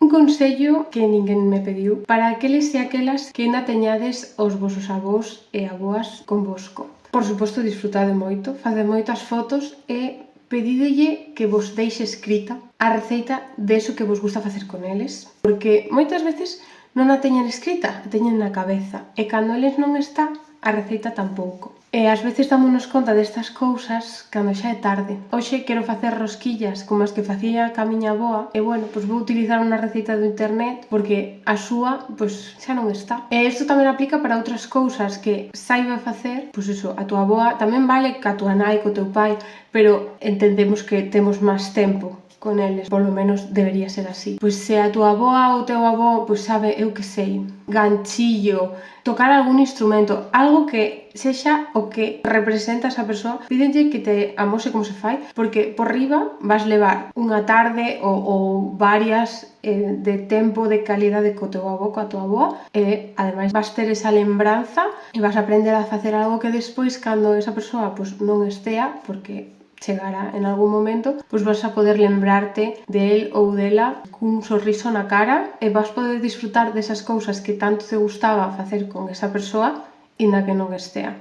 consello que ninguén me pediu para aqueles e aquelas que ainda teñades os vosos avós e avoas convosco. Por suposto, disfrutade moito, faced moitas fotos e pedídelle que vos deixe escrita a receita deso que vos gusta facer con eles, porque moitas veces non a teñen escrita, a teñen na cabeza, e cando eles non está, a receita tampouco. E ás veces dámonos conta destas cousas cando xa é tarde. Hoxe quero facer rosquillas como as que facía ca miña avoa e, bueno, pois vou utilizar unha receita do internet porque a súa, pois, xa non está. E isto tamén aplica para outras cousas que saiba facer, pois iso, a túa avoa, tamén vale ca túa nai, co teu pai, pero entendemos que temos máis tempo con eles, polo menos debería ser así. Pois se a túa avoa ou teu avó, pois sabe, eu que sei, ganchillo, tocar algún instrumento, algo que sexa o que representa a esa persoa, pídenlle que te amose como se fai, porque por riba vas levar unha tarde ou varias de tempo de calidade co teu avó, coa tua avoa, e ademais vas ter esa lembranza e vas aprender a facer algo que despois, cando esa persoa pois non estea, porque chegará en algún momento, pois vas a poder lembrarte de él ou dela cun sorriso na cara e vas poder disfrutar desas cousas que tanto te gustaba facer con esa persoa, inda que non estea.